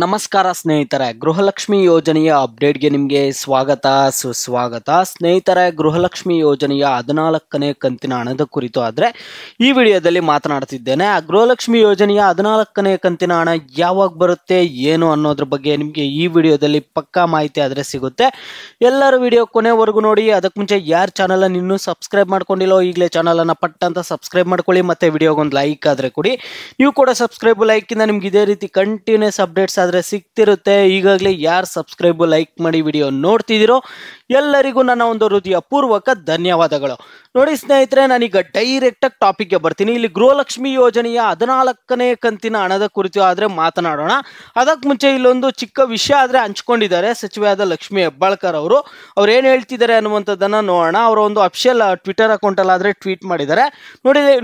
ನಮಸ್ಕಾರ ಸ್ನೇಹಿತರೆ, ಗೃಹಲಕ್ಷ್ಮಿ ಯೋಜನೆಯ ಅಪ್ಡೇಟ್ಗೆ ನಿಮಗೆ ಸ್ವಾಗತ ಸುಸ್ವಾಗತ. ಸ್ನೇಹಿತರೆ, ಗೃಹಲಕ್ಷ್ಮಿ ಯೋಜನೆಯ 14ನೇ ಕಂತಿನ ಹಣದ ಕುರಿತು ಆದರೆ ಈ ವಿಡಿಯೋದಲ್ಲಿ ಮಾತನಾಡ್ತಿದ್ದೇನೆ. ಆ ಗೃಹಲಕ್ಷ್ಮಿ ಯೋಜನೆಯ 14ನೇ ಕಂತಿನ ಹಣ ಯಾವಾಗ ಬರುತ್ತೆ ಏನು ಅನ್ನೋದ್ರ ಬಗ್ಗೆ ನಿಮಗೆ ಈ ವಿಡಿಯೋದಲ್ಲಿ ಪಕ್ಕಾ ಮಾಹಿತಿ ಆದರೆ ಸಿಗುತ್ತೆ. ಎಲ್ಲರೂ ವಿಡಿಯೋ ಕೊನೆವರೆಗೂ ನೋಡಿ. ಅದಕ್ಕೆ ಮುಂಚೆ ಯಾರು ಚಾನಲನ್ನು ಇನ್ನೂ ಸಬ್ಸ್ಕ್ರೈಬ್ ಮಾಡ್ಕೊಂಡಿಲ್ಲೋ ಈಗಲೇ ಚಾನಲನ್ನು ಪಟ್ಟಂತ ಸಬ್ಸ್ಕ್ರೈಬ್ ಮಾಡ್ಕೊಳ್ಳಿ. ಮತ್ತು ವಿಡಿಯೋಗೊಂದು ಲೈಕ್ ಆದರೆ ಕೊಡಿ. ನೀವು ಕೂಡ ಸಬ್ಸ್ಕ್ರೈಬ್ ಲೈಕಿಂದ ನಿಮ್ಗೆ ಇದೇ ರೀತಿ ಕಂಟಿನ್ಯೂಸ್ ಅಪ್ಡೇಟ್ಸ್ ಆದರೆ ಸಿಗ್ತಿರುತ್ತೆ. ಈಗಾಗಲೇ ಯಾರು ಸಬ್ಸ್ಕ್ರೈಬ್ ಲೈಕ್ ಮಾಡಿ ವಿಡಿಯೋ ನೋಡ್ತಿದ್ದೀರೋ ಎಲ್ಲರಿಗೂ ನನ್ನ ಒಂದು ಹೃದಯಪೂರ್ವಕ ಧನ್ಯವಾದಗಳು. ನೋಡಿ ಸ್ನೇಹಿತರೆ, ನಾನೀಗ ಡೈರೆಕ್ಟಾಗಿ ಟಾಪಿಕ್ಗೆ ಬರ್ತೀನಿ. ಇಲ್ಲಿ ಗೃಹಲಕ್ಷ್ಮಿ ಯೋಜನೆಯ 14ನೇ ಕಂತಿನ ಹಣದ ಕುರಿತು ಆದರೆ ಮಾತನಾಡೋಣ. ಅದಕ್ಕೆ ಮುಂಚೆ ಇಲ್ಲೊಂದು ಚಿಕ್ಕ ವಿಷಯ ಆದರೆ ಹಂಚ್ಕೊಂಡಿದ್ದಾರೆ ಸಚಿವೆಯಾದ ಲಕ್ಷ್ಮಿ ಹೆಬ್ಬಾಳ್ಕರ್ ಅವರು. ಅವ್ರು ಏನು ಹೇಳ್ತಿದ್ದಾರೆ ಅನ್ನುವಂಥದ್ದನ್ನು ನೋಡೋಣ. ಅವರ ಒಂದು ಅಫಿಷಿಯಲ್ ಟ್ವಿಟರ್ ಅಕೌಂಟಲ್ಲಾದರೆ ಟ್ವೀಟ್ ಮಾಡಿದ್ದಾರೆ.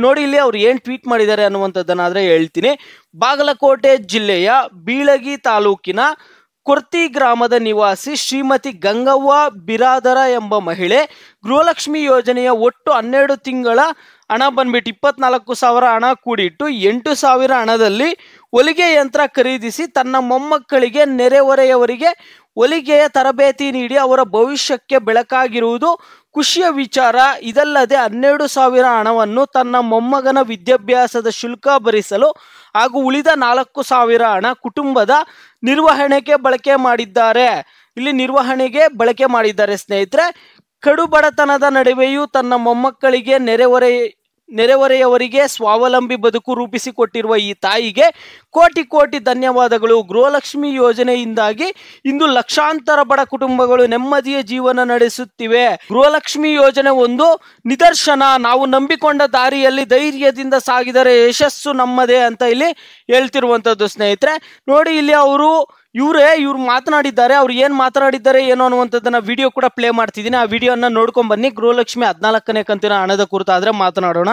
ನೋಡಿ ಇಲ್ಲಿ ಅವ್ರು ಏನು ಟ್ವೀಟ್ ಮಾಡಿದ್ದಾರೆ ಅನ್ನುವಂಥದ್ದನ್ನಾದರೆ ಹೇಳ್ತೀನಿ. ಬಾಗಲಕೋಟೆ ಜಿಲ್ಲೆಯ ಬೀಳಗಿ ತಾಲೂಕಿನ ಕೊರ್ತಿ ಗ್ರಾಮದ ನಿವಾಸಿ ಶ್ರೀಮತಿ ಗಂಗವ್ವ ಬಿರಾದರ ಎಂಬ ಮಹಿಳೆ ಗೃಹಲಕ್ಷ್ಮಿ ಯೋಜನೆಯ ಒಟ್ಟು 12 ತಿಂಗಳ ಹಣ ಬಂದ್ಬಿಟ್ಟು 24,000 ಹಣ ಕೂಡಿಟ್ಟು 8,000 ಹಣದಲ್ಲಿ ಹೊಲಿಗೆ ಯಂತ್ರ ಖರೀದಿಸಿ ತನ್ನ ಮೊಮ್ಮಕ್ಕಳಿಗೆ ನೆರೆಹೊರೆಯವರಿಗೆ ಹೊಲಿಗೆಯ ತರಬೇತಿ ನೀಡಿ ಅವರ ಭವಿಷ್ಯಕ್ಕೆ ಬೆಳಕಾಗಿರುವುದು ಖುಷಿಯ ವಿಚಾರ. ಇದಲ್ಲದೆ 12,000 ಹಣವನ್ನು ತನ್ನ ಮೊಮ್ಮಗನ ವಿದ್ಯಾಭ್ಯಾಸದ ಶುಲ್ಕ ಭರಿಸಲು ಹಾಗೂ ಉಳಿದ 4,000 ಹಣ ಕುಟುಂಬದ ನಿರ್ವಹಣೆಗೆ ಬಳಕೆ ಮಾಡಿದ್ದಾರೆ. ಇಲ್ಲಿ ನಿರ್ವಹಣೆಗೆ ಬಳಕೆ ಮಾಡಿದ್ದಾರೆ ಸ್ನೇಹಿತರೆ. ಕಡು ಬಡತನದ ನಡುವೆಯೂ ತನ್ನ ಮೊಮ್ಮಕ್ಕಳಿಗೆ ನೆರೆಹೊರೆಯವರಿಗೆ ಸ್ವಾವಲಂಬಿ ಬದುಕು ರೂಪಿಸಿಕೊಟ್ಟಿರುವ ಈ ತಾಯಿಗೆ ಕೋಟಿ ಕೋಟಿ ಧನ್ಯವಾದಗಳು. ಗೃಹಲಕ್ಷ್ಮಿ ಯೋಜನೆಯಿಂದಾಗಿ ಇಂದು ಲಕ್ಷಾಂತರ ಬಡ ಕುಟುಂಬಗಳು ನೆಮ್ಮದಿಯ ಜೀವನ ನಡೆಸುತ್ತಿವೆ. ಗೃಹಲಕ್ಷ್ಮಿ ಯೋಜನೆ ಒಂದು ನಿದರ್ಶನ. ನಾವು ನಂಬಿಕೊಂಡ ದಾರಿಯಲ್ಲಿ ಧೈರ್ಯದಿಂದ ಸಾಗಿದರೆ ಯಶಸ್ಸು ನಮ್ಮದೇ ಅಂತ ಇಲ್ಲಿ ಹೇಳ್ತಿರುವಂಥದ್ದು ಸ್ನೇಹಿತರೆ. ನೋಡಿ ಇಲ್ಲಿ ಇವ್ರು ಮಾತನಾಡಿದ್ದಾರೆ. ಅವ್ರು ಏನು ಮಾತನಾಡಿದ್ದಾರೆ ಏನೋ ಅನ್ನುವಂಥದ್ದನ್ನ ವಿಡಿಯೋ ಕೂಡ ಪ್ಲೇ ಮಾಡ್ತಿದ್ದೀನಿ. ಆ ವಿಡಿಯೋನ ನೋಡ್ಕೊಂಡ್ ಬನ್ನಿ. ಗೃಹಲಕ್ಷ್ಮಿ 14ನೇ ಕಂತಿನ ಹಣದ ಕುರಿತಾದ್ರೆ ಮಾತನಾಡೋಣ.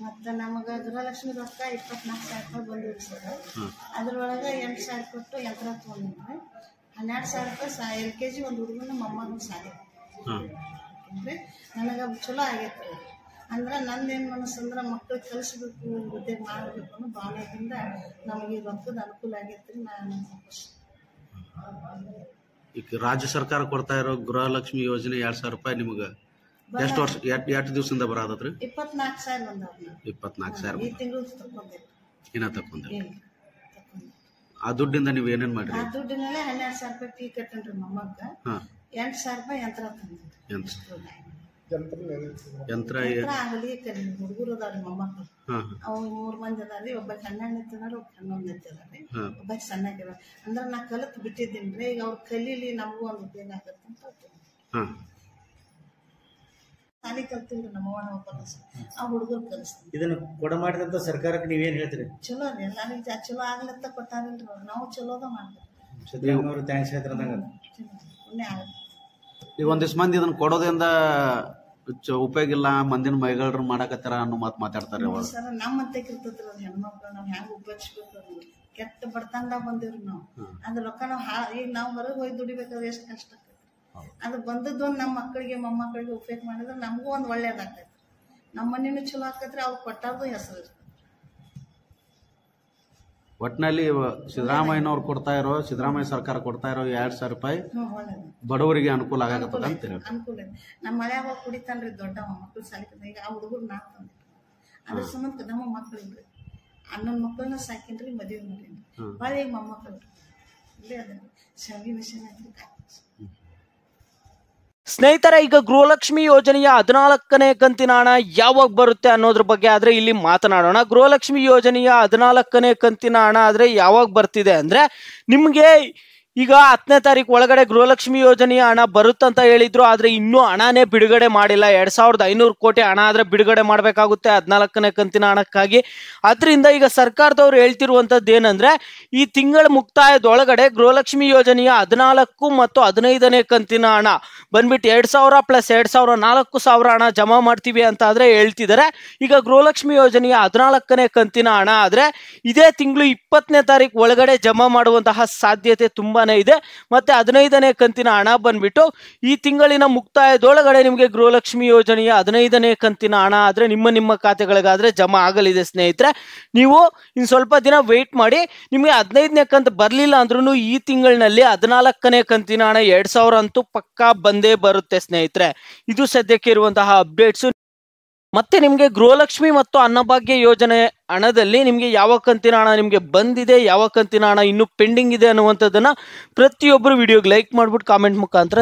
ಮತ್ತು ನಮಗೆ ಗೃಹಲಕ್ಷ್ಮಿ ರೊಕ್ಕ 24,000 ರೂಪಾಯಿ ಬಂದಿತ್ತು ಸರ್. ಅದ್ರೊಳಗೆ 8,000 ಕೊಟ್ಟು ಯಂತ್ರ ತೊಗೊಂಡಿದ್ವಿ. 12,000 ರೂಪಾಯಿ LKG ಒಂದು ಹುಡುಗನ ಮೊಮ್ಮಗನ ಶಾಲೆ ನನಗೆ ಚಲೋ ಆಗೈತೆ ರೀ. ಅಂದ್ರೆ ನಂದೇನು ಮನಸ್ಸಂದ್ರೆ ಮಕ್ಕಳಿಗೆ ಕಲಿಸ್ಬೇಕು, ಉದ್ಯೋಗ ಮಾಡಬೇಕು ಅನ್ನೋ ಭಾವನೆಯಿಂದ ನಮಗೆ ರೊಕ್ಕದ ಅನುಕೂಲ ಆಗೈತೆ ರೀ. ನಾನು ಈಗ ರಾಜ್ಯ ಸರ್ಕಾರ ಕೊಡ್ತಾ ಇರೋ ಗೃಹಲಕ್ಷ್ಮಿ ಯೋಜನೆ 2,000 ರೂಪಾಯಿ ನಿಮಗೆ ಎಷ್ಟು ವರ್ಷ ಎಷ್ಟು ದಿವಸದಿಂದ ಬರೋದ್ರಿ? 24,000 ಬಂದವ್ರಿ. 24,000 ಈ ತಿಂಗಳು ತಗೊಂಡಿರಿ. ಏನ ತಗೊಂಡ್ರಿ? ಆ ದುಡ್ಡಿಂದ ನೀವು ಏನೇನ್ ಮಾಡ್ರಿ? ಆ ದುಡ್ಡಿನಲ್ಲೇ 12,000 ರೂಪಾಯಿ ಫೀ ಕಟ್ಟನ್ರಿ ಮೊಮ್ಮಕ್ಕ. 8,000 ರೂಪಾಯಿ ಯಂತ್ರ ತಂದ್ರಿ. ಯಂತ್ರ ಆಗಲಿ ಹುಡುಗರು ಅದಾವ್ರಿ ಮೊಮ್ಮಕ್ಕಳು. ಅವು 3 ಮಂದಿ ಅದಾವ್ರಿ. ಒಬ್ಬ 12 ಎತ್ತಿದಾರ, ಒಬ್ಬ 11 ಎತ್ತಿದಾರ್ರಿ, ಒಬ್ಬ ಸಣ್ಣಗಿರ. ಅಂದ್ರೆ ನಾ ಕಲಿತು ಬಿಟ್ಟಿದ್ದೀನಿ ರೀ. ಈಗ ಅವ್ರು ಕಲೀಲಿ, ನಮಗೂ ಒಂದು ಉಪಯೋಗ ಆಗತ್ತೆ ಅಂತ ಶಾಲೆ ಕಲ್ತಿಲ್ರಿ ನಮ್ಮವ್ವ ಒಬ್ಬ. ಆ ಹುಡುಗರು ಕಲಿಸ್ತೀನಿ. ಇದನ್ನ ಕೊಡ ಮಾಡಿದಂತ ಸರ್ಕಾರಕ್ಕೆ ನೀವೇನ್ ಹೇಳ್ತೀರಿ? ಚಲೋ ರೀ, ಎಲ್ಲರಿಗೂ ಚಲೋ ಆಗ್ಲತ್ತ ಕೊಟ್ಟಾರಿಲ್ರಿ. ನಾವು ಚಲೋದ ಮಾಡ್ತೀವಿ. ಸಿದ್ದರಾಮಯ್ಯವ್ರು ಥ್ಯಾಂಕ್ಸ್ ಹೇಳ್ತಾರಂದಂಗ ಪುಣ್ಯ ಆಗುತ್ತೆ. ಈಗ ಒಂದಿಷ್ಟು ಮಂದಿ ಇದನ್ನ ಕೊಡೋದ್ರಿಂದ ಉಪಯೋಗ ಇಲ್ಲ, ಮಂದಿನ ಮೈಗಳರು ಮಾಡಕತ್ತಾರ ಅನ್ನೋ ಮಾತಾಡ್ತಾರೆ. ಸರ್ ನಮ್ಮಂತೆ ಇರ್ತದ್ರಿ ಅದು ಹೆಣ್ಮಕ್ಳು. ನಾವು ಹೆಂಗ್ ಉಪಯೋಗಿಸ್ಬೇಕು? ಕೆಟ್ಟ ಬಡತನದಾಗ ಬಂದಿವ್ರಿ ನಾವು. ಅದ್ರ ರೊಕ್ಕ ನಾವು ಈಗ ನಾವು ಹೊರಗೆ ಹೋಗಿ ದುಡಿಬೇಕಾದ್ರೆ ಎಷ್ಟು ಕಷ್ಟ ಆಗ್ತೈತಿ. ಅದು ಬಂದದ್ದು ಒಂದು ನಮ್ಮ ಮಕ್ಕಳಿಗೆ ಮೊಮ್ಮಕ್ಕಳಿಗೆ ಉಪಯೋಗ ಮಾಡಿದ್ರೆ ನಮಗೂ ಒಂದು ಒಳ್ಳೇದಾಗ್ತೈತಿ. ನಮ್ಮ ಮನೇನು ಚಲೋ ಆಕೈತ್ರಿ. ಅವ್ರು ಕೊಟ್ಟಾರ್ದು ಹೆಸರು ಇರ್ತದೆ. ಒಟ್ಟಿನಲ್ಲಿ ಸಿದ್ದರಾಮಯ್ಯನವ್ರು ಕೊಡ್ತಾ ಇರೋ, ಸಿದ್ದರಾಮಯ್ಯ ಸರ್ಕಾರ ಕೊಡ್ತಾ ಇರೋ 2,000 ರೂಪಾಯಿ ಒಳ್ಳೇದು, ಬಡವರಿಗೆ ಅನುಕೂಲ ಆಗತ್ತದ ಅಂತ ಹೇಳಿ. ಅನುಕೂಲ ಇದೆ. ನಮ್ಮ ಮಳ್ಯಾಗ ಹೋಗಿ ಕುಡಿತಾನ್ರಿ ದೊಡ್ಡ ಮಕ್ಕಳು ಸಾಲಿಕ. ಈಗ ಆ ಹುಡುಗರು ನಾ ತಂದ್ರಿ. ಅದ್ರ ಸಂಬಂಧ ನಮ್ಮ ಮಕ್ಕಳಿಲ್ರಿ. ಅಣ್ಣನ ಮಕ್ಕಳನ್ನ ಸಾಕಿನ್ರಿ, ಮದುವೆ ಮಾಡೀನಿ. ಭಾಳ ಈಗ ಮೊಮ್ಮಕ್ಕಳು ಇಲ್ಲೇ ಅದ ಶಾವಿಗೆ ಮಿಷನ್ ಐತ್ರಿ. ಸ್ನೇಹಿತರೆ, ಈಗ ಗೃಹಲಕ್ಷ್ಮಿ ಯೋಜನೆಯ 14ನೇ ಕಂತಿನ ಹಣ ಯಾವಾಗ ಬರುತ್ತೆ ಅನ್ನೋದ್ರ ಬಗ್ಗೆ ಆದ್ರೆ ಇಲ್ಲಿ ಮಾತನಾಡೋಣ. ಗೃಹಲಕ್ಷ್ಮಿ ಯೋಜನೆಯ 14ನೇ ಕಂತಿನ ಹಣ ಆದ್ರೆ ಯಾವಾಗ ಬರ್ತಿದೆ ಅಂದ್ರೆ ನಿಮ್ಗೆ ಈಗ 10ನೇ ತಾರೀಕು ಒಳಗಡೆ ಗೃಹಲಕ್ಷ್ಮಿ ಯೋಜನೆಯ ಹಣ ಬರುತ್ತಂತ ಹೇಳಿದ್ರು. ಆದ್ರೆ ಇನ್ನೂ ಹಣನೇ ಬಿಡುಗಡೆ ಮಾಡಿಲ್ಲ. 2,500 ಕೋಟಿ ಹಣ ಆದ್ರೆ ಬಿಡುಗಡೆ ಮಾಡಬೇಕಾಗುತ್ತೆ 14ನೇ ಕಂತಿನ ಹಣಕ್ಕಾಗಿ. ಅದರಿಂದ ಈಗ ಸರ್ಕಾರದವ್ರು ಹೇಳ್ತಿರುವಂಥದ್ದು ಏನಂದ್ರೆ ಈ ತಿಂಗಳ ಮುಕ್ತಾಯದೊಳಗಡೆ ಗೃಹಲಕ್ಷ್ಮಿ ಯೋಜನೆಯ 14 ಮತ್ತು 15ನೇ ಕಂತಿನ ಹಣ ಬಂದ್ಬಿಟ್ಟು 2,000 ಪ್ಲಸ್ 2,000 4,000 ಹಣ ಜಮಾ ಮಾಡ್ತೀವಿ ಅಂತ ಆದ್ರೆ ಹೇಳ್ತಿದ್ದಾರೆ. ಈಗ ಗೃಹಲಕ್ಷ್ಮಿ ಯೋಜನೆಯ 14ನೇ ಕಂತಿನ ಹಣ ಆದ್ರೆ ಇದೇ ತಿಂಗಳು 20ನೇ ತಾರೀಕು ಒಳಗಡೆ ಜಮಾ ಮಾಡುವಂತಹ ಸಾಧ್ಯತೆ ತುಂಬಾನೇ ಹಣ ಇದೆ, ಮತ್ತು 15ನೇ ಕಂತಿನ ಹಣ ಬಂದ್ಬಿಟ್ಟು ಈ ತಿಂಗಳಿನ ಮುಕ್ತಾಯದೊಳಗಡೆ ನಿಮಗೆ ಗೃಹಲಕ್ಷ್ಮಿ ಯೋಜನೆಯ 15ನೇ ಕಂತಿನ ಹಣ ಆದರೆ ನಿಮ್ಮ ಖಾತೆಗಳಿಗಾದರೆ ಜಮಾ ಆಗಲಿದೆ ಸ್ನೇಹಿತರೆ. ನೀವು ಇನ್ನು ಸ್ವಲ್ಪ ದಿನ ವೆಯ್ಟ್ ಮಾಡಿ. ನಿಮಗೆ 15ನೇ ಕಂತು ಬರಲಿಲ್ಲ ಅಂದ್ರೂ ಈ ತಿಂಗಳಿನಲ್ಲಿ 14ನೇ ಕಂತಿನ ಹಣ 2000 ಅಂತೂ ಪಕ್ಕಾ ಬಂದೇ ಬರುತ್ತೆ ಸ್ನೇಹಿತರೆ. ಇದು ಸದ್ಯಕ್ಕೆ ಇರುವಂತಹ ಅಪ್ಡೇಟ್ಸು. ಮತ್ತೆ ನಿಮಗೆ ಗೃಹಲಕ್ಷ್ಮಿ ಮತ್ತು ಅನ್ನಭಾಗ್ಯ ಯೋಜನೆ ಹಣದಲ್ಲಿ ನಿಮಗೆ ಯಾವ ಕಂತಿನ ಹಣ ನಿಮಗೆ ಬಂದಿದೆ, ಯಾವ ಕಂತಿನ ಹಣ ಇನ್ನೂ ಪೆಂಡಿಂಗ್ ಇದೆ ಅನ್ನುವಂಥದ್ದನ್ನು ಪ್ರತಿಯೊಬ್ಬರು ವಿಡಿಯೋಗೆ ಲೈಕ್ ಮಾಡಿಬಿಟ್ಟು ಕಾಮೆಂಟ್ ಮುಖಾಂತರ